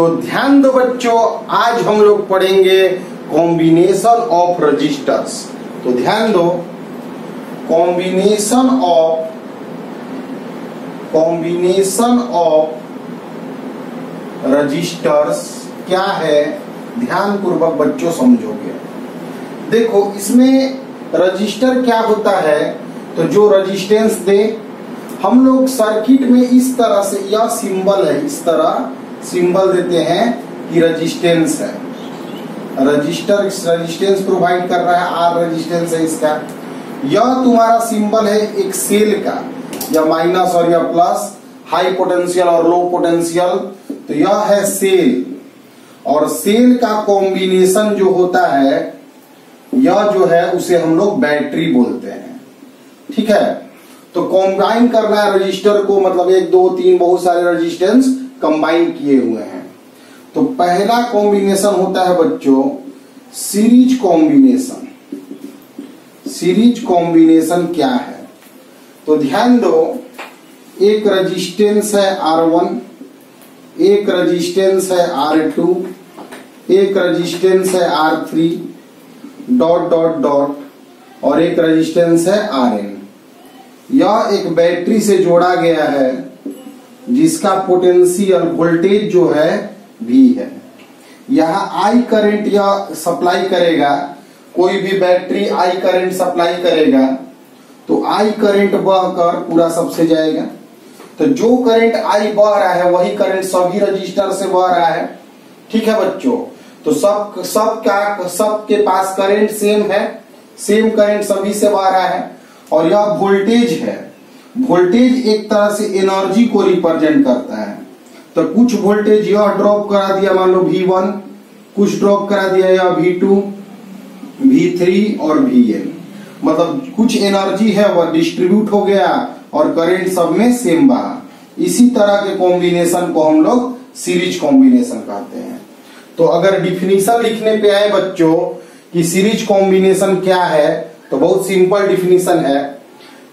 तो ध्यान दो बच्चों, आज हम लोग पढ़ेंगे कॉम्बिनेशन ऑफ रजिस्टर्स। तो ध्यान दो, कॉम्बिनेशन ऑफ रजिस्टर्स क्या है, ध्यान पूर्वक बच्चों समझोगे। देखो इसमें रजिस्टर क्या होता है, तो जो रजिस्टेंस दे, हम लोग सर्किट में इस तरह से, यह सिंबल है, इस तरह सिंबल देते हैं कि रजिस्टेंस है। रजिस्टेंस प्रोवाइड कर रहा है, आर रजिस्टेंस है इसका। यह तुम्हारा सिंबल है एक सेल का, या माइनस और या प्लस, हाई पोटेंशियल और लो पोटेंशियल। तो यह है सेल, और सेल का कॉम्बिनेशन जो होता है, यह जो है उसे हम लोग बैटरी बोलते हैं। ठीक है, तो कॉम्बाइन करना है रजिस्टर को, मतलब 1 2 3 बहुत सारे रजिस्टेंस कंबाइन किए हुए हैं। तो पहला कॉम्बिनेशन होता है बच्चों सीरीज कॉम्बिनेशन। सीरीज कॉम्बिनेशन क्या है, तो ध्यान दो, एक रजिस्टेंस है R1, एक रजिस्टेंस है R2, एक रजिस्टेंस है R3 डॉट डॉट डॉट, और एक रजिस्टेंस है Rn। यह एक बैटरी से जोड़ा गया है जिसका पोटेंशियल वोल्टेज जो है V है। यहाँ I करंट यह सप्लाई करेगा, कोई भी बैटरी I करंट सप्लाई करेगा, तो I करंट बहकर पूरा सबसे जाएगा। तो जो करंट I बह रहा है वही करंट सभी रजिस्टर से बह रहा है। ठीक है बच्चों, तो सबके पास करंट सेम है, सेम करंट सभी से बह रहा है। और यह वोल्टेज है, वोल्टेज एक तरह से एनर्जी को रिप्रेजेंट करता है। तो कुछ वोल्टेज यह ड्रॉप करा दिया, मान लो V1, कुछ ड्रॉप करा दिया यह V2, V3 और Vn, मतलब कुछ एनर्जी है वह डिस्ट्रीब्यूट हो गया और करंट सब में सेम बहा। इसी तरह के कॉम्बिनेशन को हम लोग सीरीज कॉम्बिनेशन कहते हैं। तो अगर डिफिनीशन लिखने पे आए बच्चों कि सीरीज कॉम्बिनेशन क्या है, तो बहुत सिंपल डिफिनीशन है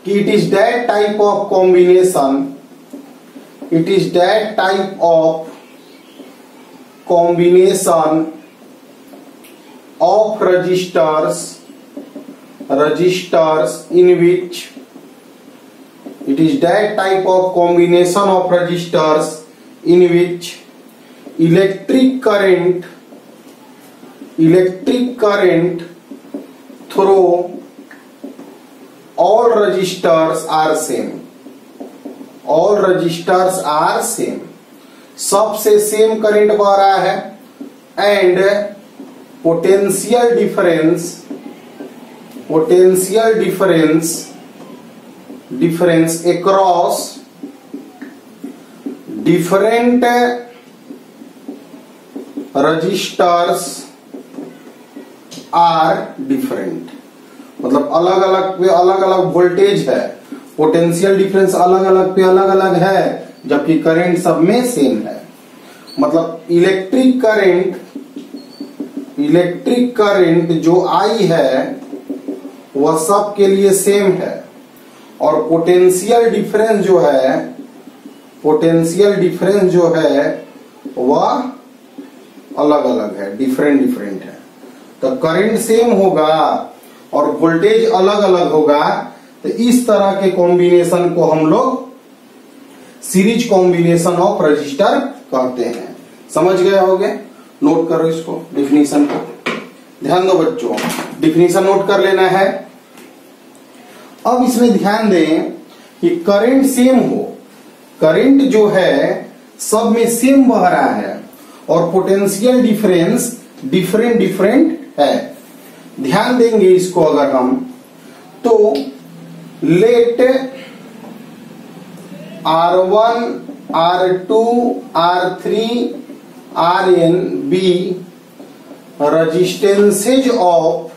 कि it is that type of combination, it is that type of combination of resistors in which, it is that type of combination of resistors in which electric current through all resistors are same, all resistors are same, सबसे same current बह रहा है, and potential difference across different registers are different, मतलब अलग अलग पे अलग अलग वोल्टेज है, पोटेंशियल डिफरेंस अलग अलग पे अलग अलग है, जबकि करंट सब में सेम है। मतलब इलेक्ट्रिक करंट जो I है वह सब के लिए सेम है, और पोटेंशियल डिफरेंस जो है वह अलग अलग है, डिफरेंट है। तो करंट सेम होगा और वोल्टेज अलग अलग होगा। तो इस तरह के कॉम्बिनेशन को हम लोग सीरीज कॉम्बिनेशन ऑफ रजिस्टर कहते हैं। समझ गए होगे? नोट करो इसको, डिफिनीशन को। ध्यान दो बच्चों, डिफिनीशन नोट कर लेना है। अब इसमें ध्यान दें कि करंट सेम हो, करंट जो है सब में सेम बह रहा है, और पोटेंशियल डिफरेंस डिफरेंट है। ध्यान देंगे इसको अगर हम, तो late R1, R2, R3, Rn be resistances of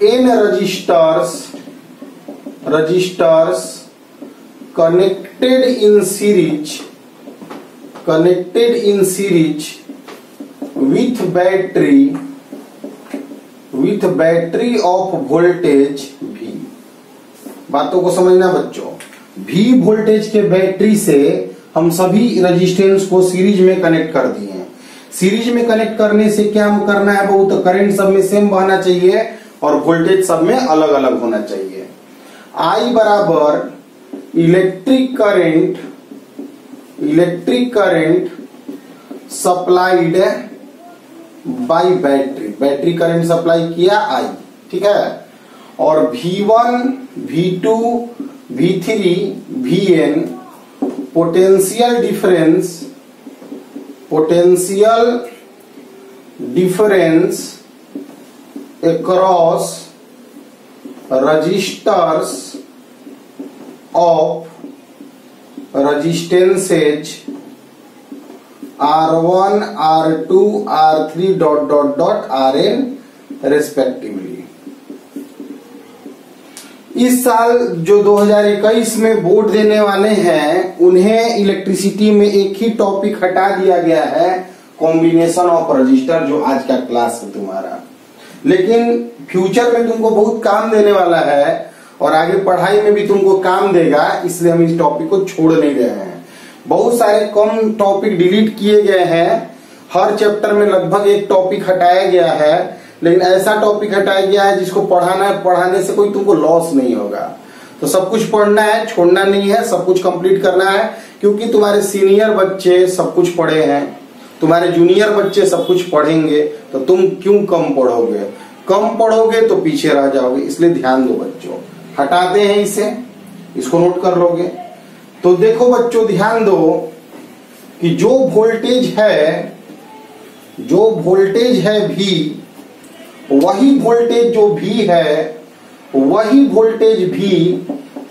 n registers connected in series with battery of voltage V। बातों को समझना बच्चों, V वोल्टेज के बैटरी से हम सभी रेजिस्टेंस को सीरीज में कनेक्ट कर दिए हैं। सीरीज में कनेक्ट करने से क्या करना है बहुत, तो करंट सब में सेम बहना चाहिए और वोल्टेज सब में अलग अलग होना चाहिए। I बराबर electric current supplied by battery, battery current supply किया I, ठीक है। और V1, V2, V3, Vn potential difference across resistors of resistances R1, R2, R3 Rn respectively. इस साल जो 2021 में बोर्ड देने वाले हैं उन्हें इलेक्ट्रिसिटी में एक ही टॉपिक हटा दिया गया है, कॉम्बिनेशन ऑफ रजिस्टर, जो आज का क्लास है तुम्हारा। लेकिन फ्यूचर में तुमको बहुत काम देने वाला है और आगे पढ़ाई में भी तुमको काम देगा, इसलिए हम इस टॉपिक को छोड़ नहीं रहे हैं। बहुत सारे कम टॉपिक डिलीट किए गए हैं, हर चैप्टर में लगभग एक टॉपिक हटाया गया है, लेकिन ऐसा टॉपिक हटाया गया है जिसको पढ़ाना है, पढ़ाने से कोई तुमको लॉस नहीं होगा। तो सब कुछ पढ़ना है, छोड़ना नहीं है, सब कुछ कंप्लीट करना है, क्योंकि तुम्हारे सीनियर बच्चे सब कुछ पढ़े हैं, तुम्हारे जूनियर बच्चे सब कुछ पढ़ेंगे, तो तुम क्यों कम पढ़ोगे? कम पढ़ोगे तो पीछे रह जाओगे, इसलिए ध्यान दो बच्चों। हटाते हैं इसे, इसको नोट कर लोगे। तो देखो बच्चों ध्यान दो कि जो वोल्टेज है V, वही वोल्टेज जो V है, वही voltage V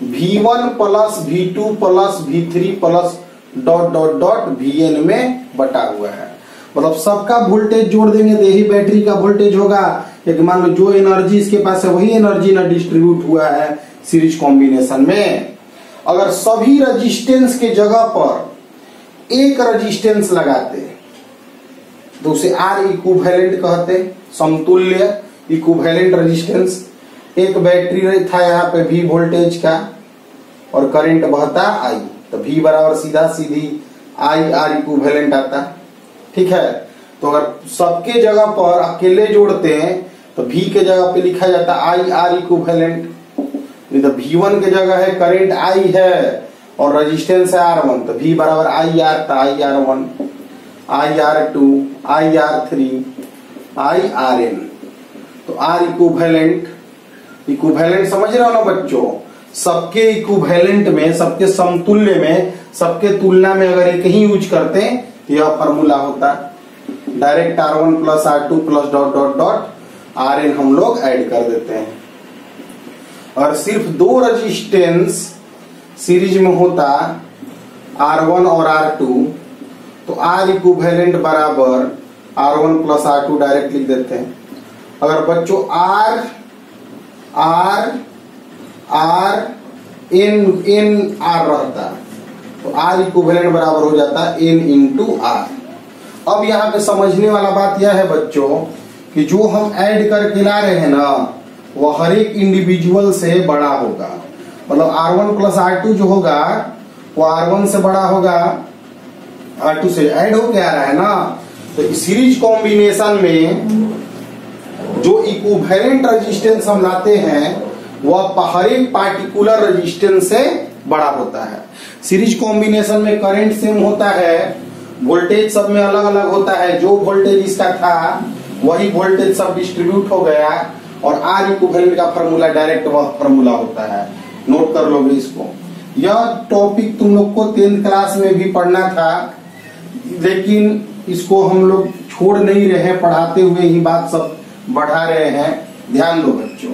V1 plus V2 plus V3 plus Vn में बटा हुआ है। मतलब सबका वोल्टेज जोड़ देंगे तो यही बैटरी का वोल्टेज होगा। एक मान लो जो एनर्जी इसके पास है वही एनर्जी ना डिस्ट्रीब्यूट हुआ है सीरीज कॉम्बिनेशन में। अगर सभी रेजिस्टेंस के जगह पर एक रेजिस्टेंस लगाते तो उसे R इक्विवेलेंट कहते, समतुल्य इक्विवेलेंट रेजिस्टेंस। एक बैटरी था यहाँ पे V वोल्टेज का और करंट बहता I, तो V बराबर सीधा सीधी I R इक्विवेलेंट आता, ठीक है। तो अगर सबके जगह पर अकेले जोड़ते हैं तो V के जगह पे लिखा जाता I R इक्विवेलेंट। तो V1 के जगह है करंट I है और रेजिस्टेंस है R1, तो V बराबर I R था, I R1, I R2, I R3, I Rn। तो R इक्विवेलेंट समझ रहे हो ना बच्चों? सबके इक्विवेलेंट में, सबके समतुल्य में, सबके तुलना में अगर एक ही यूज करते तो यह फॉर्मूला होता, direct R1 plus R2 plus Rn हम लोग ऐड कर देते हैं। और सिर्फ दो रेजिस्टेंस सीरीज में होता R1 और R2, तो R इक्विवेलेंट बराबर R1 प्लस R2 डायरेक्ट लिख देते हैं। अगर बच्चों R N R रहता तो R इक्विवेलेंट बराबर हो जाता N इंटू R। अब यहाँ पे समझने वाला बात यह है बच्चों कि जो हम ऐड करके ला रहे हैं ना, वह हर एक इंडिविजुअल से बड़ा होगा। मतलब R1 प्लस R2 जो होगा वो R1 से बड़ा होगा, R2 से ऐड होके आ रहा है ना। तो सीरीज कॉम्बिनेशन में जो इक्विवेलेंट रेजिस्टेंस हम लाते हैं वह हर एक पार्टिकुलर रेजिस्टेंस से बड़ा होता है। सीरीज कॉम्बिनेशन में करंट सेम होता है, वोल्टेज सब में अलग अलग होता है। जो वोल्टेज इसका था वही वोल्टेज सब डिस्ट्रीब्यूट हो गया और R इक्विवेलेंट का फॉर्मूला डायरेक्ट वह फॉर्मूला होता है। नोट कर लोगे इसको। यह टॉपिक तुम लोग को 10th क्लास में भी पढ़ना था, लेकिन इसको हम लोग छोड़ नहीं रहे, पढ़ाते हुए ही बात सब बढ़ा रहे हैं। ध्यान दो बच्चों,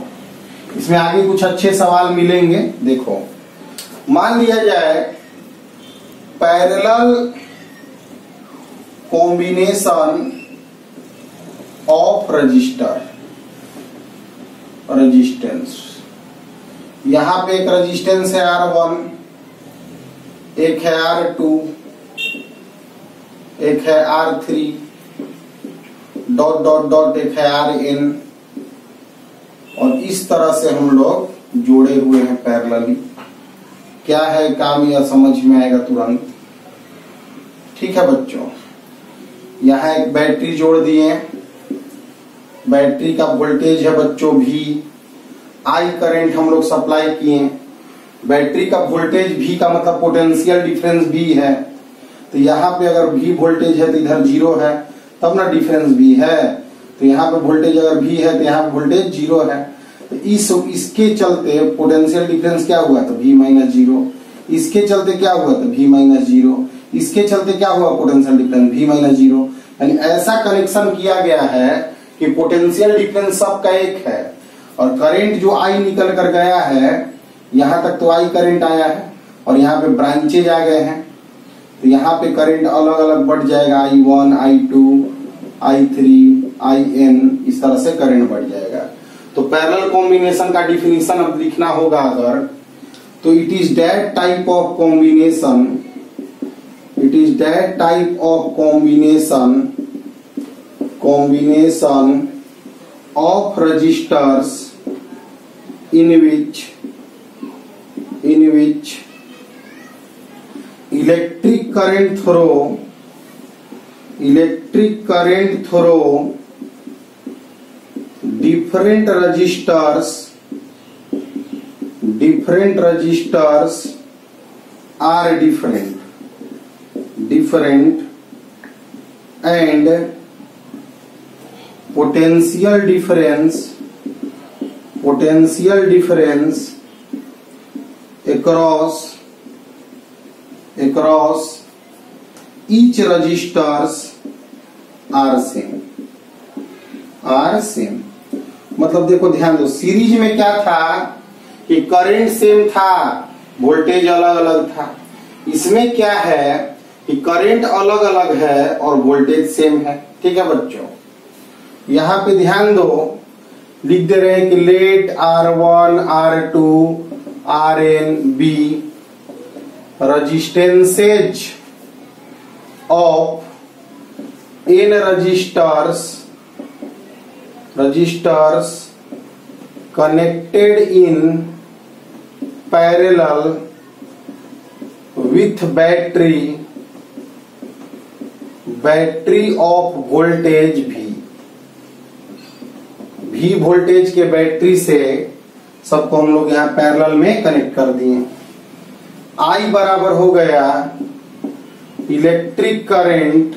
इसमें आगे कुछ अच्छे सवाल मिलेंगे। देखो, मान लिया जाए पैरेलल कॉम्बिनेशन ऑफ रेजिस्टेंस। यहां पे एक रेजिस्टेंस है R1, एक है R2, एक है R3 एक है Rn, और इस तरह से हम लोग जोड़े हुए हैं पैरेलली। क्या है काम, यह समझ में आएगा तुरंत। ठीक है बच्चों, यहाँ एक बैटरी जोड़ दिए, बैटरी का वोल्टेज है बच्चों V, I करंट हम लोग सप्लाई किए, बैटरी का वोल्टेज V का मतलब पोटेंशियल डिफरेंस V है, तो यहाँ पे अगर V वोल्टेज है तो इधर 0 है, तब ना डिफरेंस V है, तो यहाँ पे वोल्टेज अगर V है तो यहाँ पे वोल्टेज 0 है, तो इसके चलते पोटेंशियल डिफरेंस क्या हुआ, तो V माइनस 0, इसके चलते क्या हुआ, तो V माइनस 0, इसके चलते क्या हुआ, पोटेंशियल डिफरेंस V माइनस 0। यानी ऐसा कनेक्शन किया गया है कि पोटेंशियल डिफरेंस सबका एक है, और करंट जो I निकल कर गया है यहाँ तक तो I करंट आया है, और यहाँ पे ब्रांचेज आ गए हैं, तो यहाँ पे करंट अलग अलग बढ़ जाएगा, I1, I2, I3, IN, इस तरह से करंट बढ़ जाएगा। तो पैरेलल कॉम्बिनेशन का डिफिनीशन अब लिखना होगा अगर, तो it is that type of combination, it is that type of combination of resistors in which electric current through different resistors are different and potential difference across each resistors are same। मतलब देखो ध्यान दो, series में क्या था कि current same था, voltage अलग अलग था। इसमें क्या है कि करंट अलग अलग है और वोल्टेज सेम है। ठीक है बच्चों, यहाँ पे ध्यान दो, लिख दे रहे हैं कि late R1, R2, Rn be resistances of n resistors connected in parallel with battery of voltage V voltage के बैटरी से सबको हम लोग यहाँ पैरेलल में कनेक्ट कर दिए। I बराबर हो गया electric current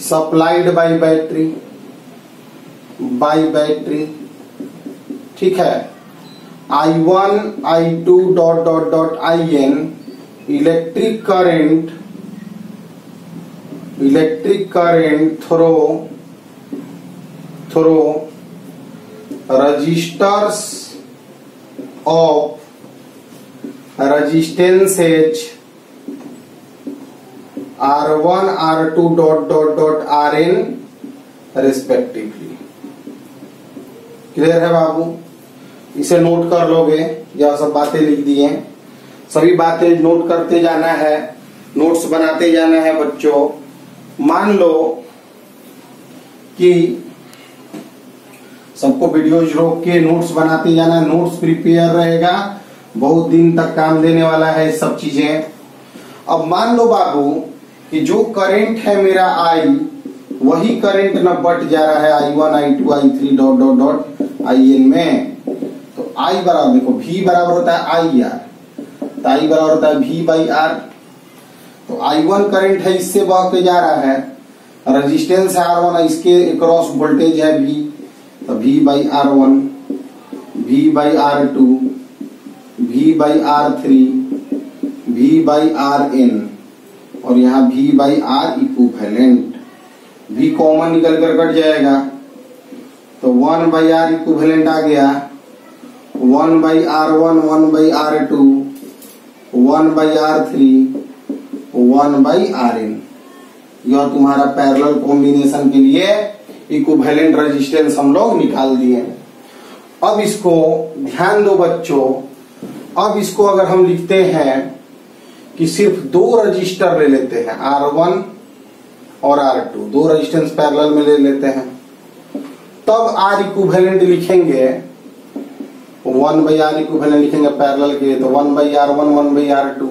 supplied by battery, ठीक है। I1, I2 dot dot dot IN electric current through resistors of resistances R1, R2 dot dot dot Rn respectively. Clear है बाबू? इसे नोट कर लोगे, यह सब बातें लिख दी हैं, सभी बातें नोट करते जाना है, नोट्स बनाते जाना है बच्चों। मान लो कि सबको वीडियोज रोक के नोट्स बनाते जाना, नोट्स प्रिपेयर रहेगा, बहुत दिन तक काम देने वाला है सब चीजें। अब मान लो बाबू कि जो करंट है मेरा I, वही करंट न बट जा रहा है I1, I2, I3 dot dot dot IN में, तो I बराबर देखो V बराबर होता है IR, तो I बराबर होता है V बाई R। तो I1 करंट है, इससे बह के जा रहा है, रेजिस्टेंस है R1, इसके अक्रॉस वोल्टेज है V, तो V by R1, V by R2, V by R3, V by Rn, और यहाँ V by R equivalent. V common निकल कर कट जाएगा, तो 1 बाई R इक्विवेलेंट आ गया, 1 by R1, 1 by R2, 1 by R3, 1 by Rn। यह तुम्हारा पैरेलल कॉम्बिनेशन के लिए इक्विवेलेंट रेजिस्टेंस हम लोग निकाल दिए। अब इसको ध्यान दो बच्चों, अब इसको अगर हम लिखते हैं कि सिर्फ दो रजिस्टर ले लेते हैं, R1 और R2, दो रेजिस्टेंस पैरेलल में ले लेते हैं, तब R इक्विवेलेंट लिखेंगे, 1 बाई R इक्विवेलेंट लिखेंगे पैरेलल के, तो 1 by R1, 1 by R2,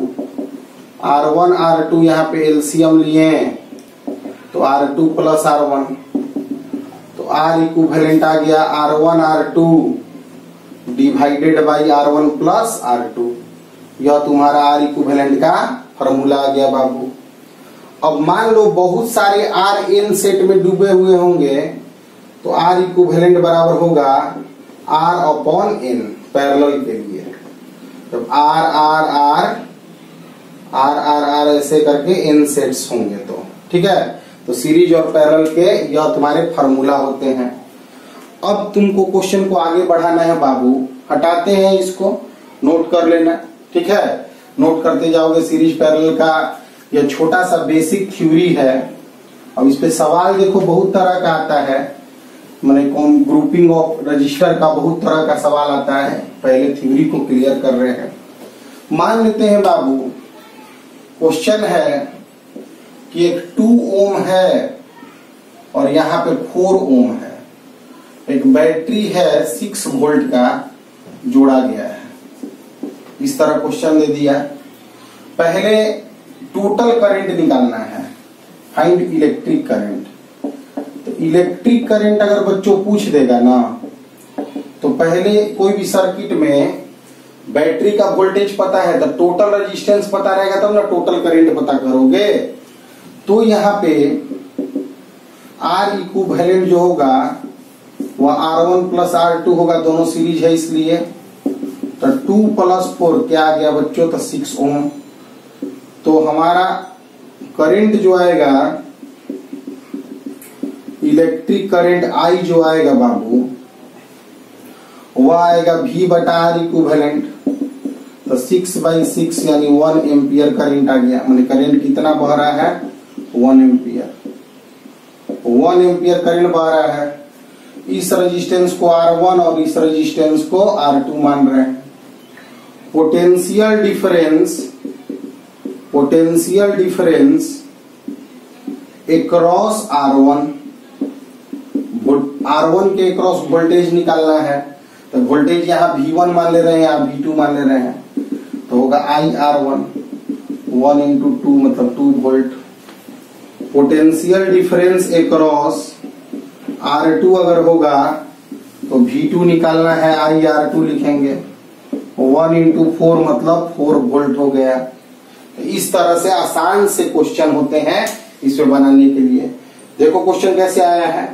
R1 R2 यहाँ पे एलसीएम लिए तो R2 प्लस R1, तो R इक्विवेलेंट आ गया R1 R2 divided by R1 plus R2। यह तुम्हारा R इक्विवेलेंट का फॉर्मूला आ गया बाबू। अब मान लो बहुत सारे R n सेट में डूबे हुए होंगे तो R इक्विवेलेंट बराबर होगा R अपॉन n पैरेलल के लिए। जब R ऐसे करके n सेट्स होंगे तो ठीक है। तो सीरीज और पैरेलल के यह तुम्हारे फार्मूला होते हैं। अब तुमको क्वेश्चन को आगे बढ़ाना है बाबू। हटाते हैं इसको, नोट कर लेना, ठीक है। नोट करते जाओगे। सीरीज पैरेलल का यह छोटा सा बेसिक थ्योरी है। अब इस पे सवाल देखो बहुत तरह का आता है, मैंने ग्रुपिंग ऑफ रजिस्टर का बहुत तरह का सवाल आता है। पहले थ्योरी को क्लियर कर रहे हैं। मान लेते हैं बाबू क्वेश्चन है कि एक 2 ओम है और यहाँ पे 4 ओम है। एक बैटरी है 6 वोल्ट का जोड़ा गया है। इस तरह क्वेश्चन दे दिया। पहले टोटल करंट निकालना है, फाइंड इलेक्ट्रिक करंट। तो इलेक्ट्रिक करंट अगर बच्चों पूछ देगा ना तो पहले कोई भी सर्किट में बैटरी का वोल्टेज पता है तो टोटल रेजिस्टेंस पता रहेगा तब ना टोटल करंट पता करोगे। तो यहाँ पे R इक्विवेलेंट जो होगा वह R1 प्लस R2 होगा, दोनों सीरीज है इसलिए। तो 2 प्लस 4 क्या आ गया बच्चों, तो 6 ओम। तो हमारा करंट जो आएगा, इलेक्ट्रिक करंट I जो आएगा बाबू वह आएगा V बटा R इक्विवेलेंट। तो 6/6 यानी 1 एम्पियर करंट आ गया। मैंने करंट कितना बह रहा है, 1 एम्पियर। 1 एम्पियर करंट बह रहा है। इस रेजिस्टेंस को R1 और इस रेजिस्टेंस को R2 मान रहे हैं। पोटेंशियल डिफरेंस अक्रॉस R1 के अक्रॉस वोल्टेज निकालना है। तो वोल्टेज यहाँ V1 मान ले रहे हैं, यहाँ V2 मान ले रहे हैं। तो होगा IR1 1 into 2 मतलब 2 volt. Potential difference across R2 अगर होगा तो V2 निकालना है, IR2 लिखेंगे। 1 into 4 मतलब 4 वोल्ट हो गया। इस तरह से आसान से क्वेश्चन होते हैं इसमें बनाने के लिए। देखो क्वेश्चन कैसे आया है।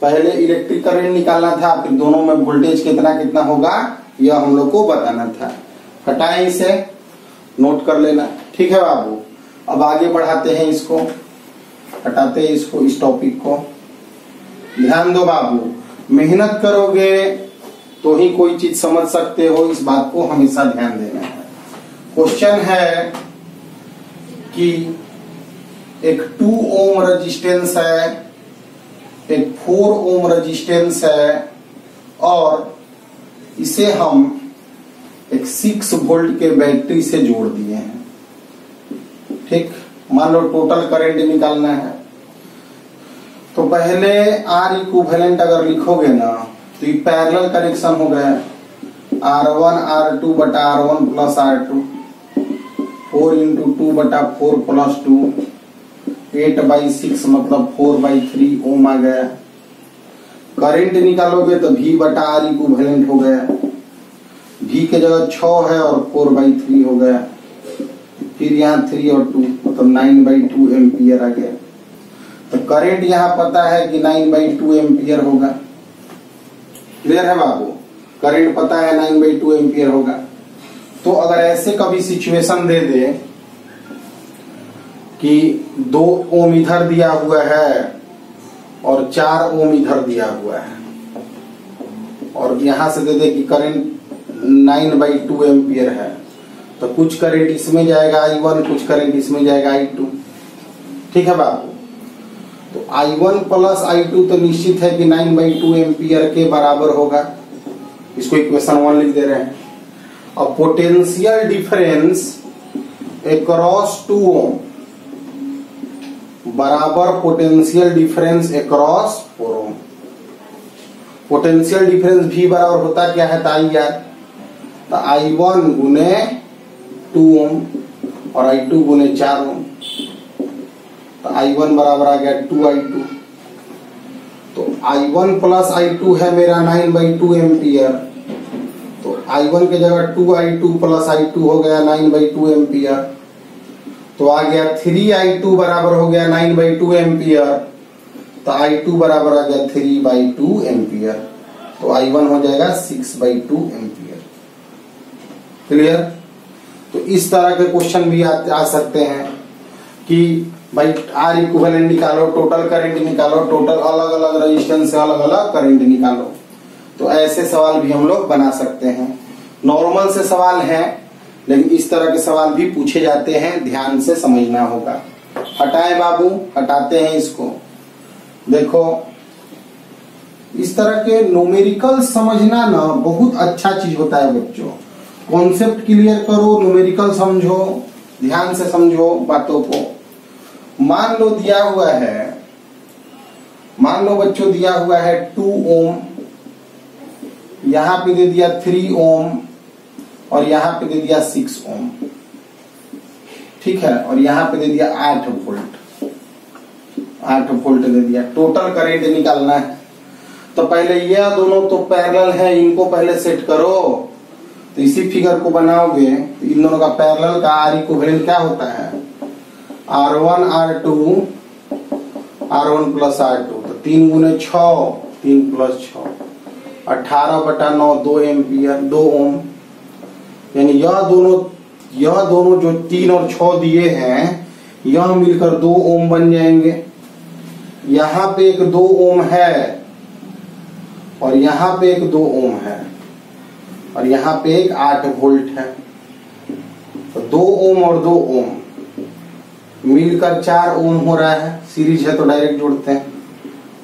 पहले इलेक्ट्रिक करंट निकालना था, फिर दोनों में वोल्टेज कितना कितना होगा यह हम लोग को बताना था। हटाएं इसे, नोट कर लेना, ठीक है बाबू। अब आगे बढ़ाते हैं इसको, हटाते हैं इसको, इस टॉपिक को। ध्यान दो बाबू, मेहनत करोगे तो ही कोई चीज समझ सकते हो, इस बात को हमेशा ध्यान देना है। क्वेश्चन है कि एक 2 ओम रेजिस्टेंस है, एक 4 ओम रेजिस्टेंस है और इसे हम एक 6 वोल्ट के बैटरी से जोड़ दिए हैं। ठीक, मान लो टोटल करंट निकालना है। तो पहले R इक्विवेलेंट अगर लिखोगे ना तो ये पैरेलल कनेक्शन हो गया। R1 R2 बटा R1 प्लस R2, 4 into 2 बटा 4 प्लस 2, 8/6 मतलब 4/3 ओम आ गया। करंट निकालोगे तो V बटा R इक्विवेलेंट हो गया। V के जगह 6 है और 4/3 हो गया। फिर यहाँ 3 और 2 मतलब 9/2 एम्पियर आ गया। तो करंट यहाँ पता है कि 9/2 एम्पियर होगा। क्लियर है बाबू, करंट पता है 9/2 एम्पियर होगा। तो अगर ऐसे कभी सिचुएशन दे दे कि 2 ओम इधर दिया हुआ है और 4 ओम इधर दिया हुआ है और यहां से दे दे कि करंट 9/2 एम्पियर है, तो कुछ करंट इसमें जाएगा I1, कुछ करंट इसमें जाएगा I2। ठीक है बाबू। तो I1 प्लस I2 तो निश्चित है कि 9/2 एम्पियर के बराबर होगा। इसको इक्वेशन 1 लिख दे रहे हैं। अब पोटेंशियल डिफरेंस अक्रॉस 2 ओम बराबर पोटेंशियल डिफरेंस अक्रॉस 4 ओम। पोटेंशियल डिफरेंस V बराबर होता क्या है, तो I1 गुने 2 ओम और I2 गुने 4 ओम, तो I1 बराबर आ गया 2I2। तो I1 प्लस I2 है मेरा 9/2 एम्पियर, तो I1 की जगह 2I2 प्लस I2 हो गया 9/2 एम्पियर, तो आ गया 3I2 बराबर हो गया 9/2 एम्पियर, तो I2 बराबर आ गया 3/2 एम्पियर, तो I1 हो जाएगा 6/2 एम्पियर। क्लियर? तो इस तरह के क्वेश्चन भी आ सकते हैं कि भाई आर इक्विवेलेंट निकालो, टोटल करंट निकालो, टोटल अलग अलग रेजिस्टेंस से अलग अलग करंट निकालो। तो ऐसे सवाल भी हम लोग बना सकते हैं। नॉर्मल से सवाल है, लेकिन इस तरह के सवाल भी पूछे जाते हैं, ध्यान से समझना होगा। हटाएं बाबू, हटाते हैं इसको। देखो इस तरह के न्यूमेरिकल समझना ना बहुत अच्छा चीज होता है बच्चों। कॉन्सेप्ट क्लियर करो, न्यूमेरिकल समझो, ध्यान से समझो बातों को। मान लो दिया हुआ है, मान लो बच्चों दिया हुआ है 2 ओम, यहां पे दे दिया 3 ओम और यहां पे दे दिया 6 ओम, ठीक है, और यहां पे दे दिया 8 वोल्ट, 8 वोल्ट दे दिया। टोटल करंट निकालना है, तो पहले ये दोनों तो पैरेलल है, इनको पहले सेट करो। तो इसी फिगर को बनाओगे तो इन दोनों का पैरेलल का आर इक्विवेलेंट क्या होता है, R1 R2 R1 plus R2, तो 3 गुने 6, 3 प्लस 6 18/9 2 एम्पियर 2 ओम। यानी यह दोनों जो 3 और 6 दिए हैं यह मिलकर 2 ओम बन जाएंगे। यहां पे एक 2 ओम है और यहां पे एक 2 ओम है और यहां पे एक 8 वोल्ट है, तो 2 ओम और 2 ओम मिलकर 4 ओम हो रहा है। सीरीज है तो डायरेक्ट जोड़ते हैं,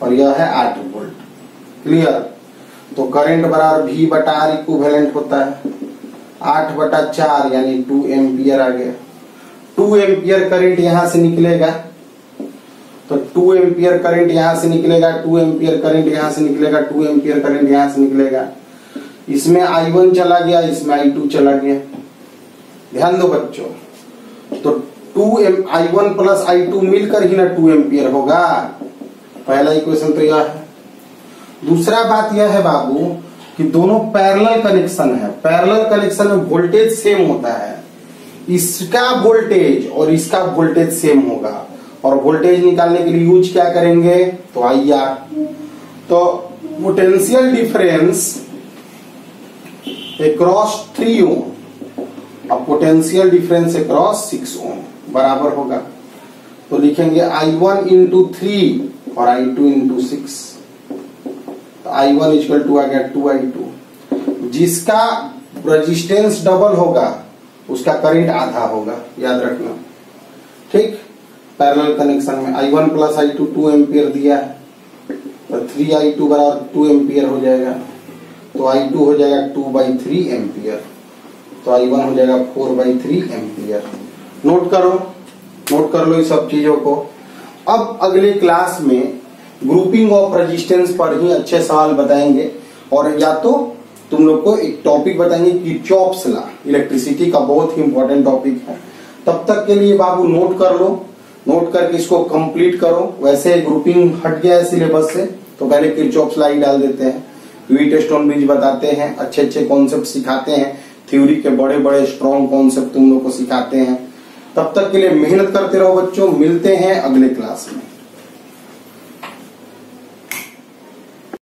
और यह है 8 वोल्ट। क्लियर? तो करंट बराबर V बटा R इक्विवेलेंट होता है 8/4 यानी 2 एम्पियर आ गया। 2 एम्पियर करंट यहां से निकलेगा, तो 2 एम्पियर करंट यहां से निकलेगा, 2 एम्पियर करंट यहां से निकलेगा, 2 एम्पियर करंट यहां से निकलेगा। इसमें I1 चला गया, इसमें I2 चला गया। ध्यान दो बच्चों, तो I1 प्लस I2 मिलकर ही ना 2 एम्पियर होगा। पहला इक्वेशन तो यह है। दूसरा बात यह है बाबू कि दोनों पैरेलल कनेक्शन है। पैरेलल कनेक्शन में वोल्टेज सेम होता है, इसका वोल्टेज और इसका वोल्टेज सेम होगा, और वोल्टेज निकालने के लिए यूज क्या करेंगे, तो IR। तो पोटेंशियल डिफरेंस अक्रॉस 3 ओम और पोटेंशियल डिफरेंस अक्रॉस 6 ओम बराबर होगा। तो लिखेंगे I1 इंटू 3 और I2 इंटू 6। तो I1 इक्वल टू आ गया 2I2। जिसका रेजिस्टेंस डबल होगा उसका करंट आधा होगा, याद रखना। ठीक, पैरेलल कनेक्शन में I1 प्लस I2 2 एम्पियर दिया है, तो 3I2 बराबर 2 एम्पियर हो जाएगा, तो I2 हो जाएगा 2/3 एम्पियर, तो I1 हो जाएगा 4/3 एम्पियर। नोट करो, नोट कर लो इस सब चीजों को। अब अगले क्लास में ग्रुपिंग ऑफ रेजिस्टेंस पर ही अच्छे सवाल बताएंगे, और या तो तुम लोग को एक टॉपिक बताएंगे किरचॉफ्स लॉ, इलेक्ट्रिसिटी का बहुत ही इंपॉर्टेंट टॉपिक है। तब तक के लिए बाबू नोट कर लो, नोट करके इसको कंप्लीट करो। वैसे ग्रुपिंग हट गया है सिलेबस से, तो पहले किरचॉफ्स लॉ ही डाल देते हैं, व्हीटस्टोन ब्रिज बताते हैं, अच्छे अच्छे कॉन्सेप्ट सिखाते हैं, थ्योरी के बड़े बड़े स्ट्रॉन्ग कॉन्सेप्ट तुम लोग को सिखाते हैं। तब तक के लिए मेहनत करते रहो बच्चों, मिलते हैं अगले क्लास में।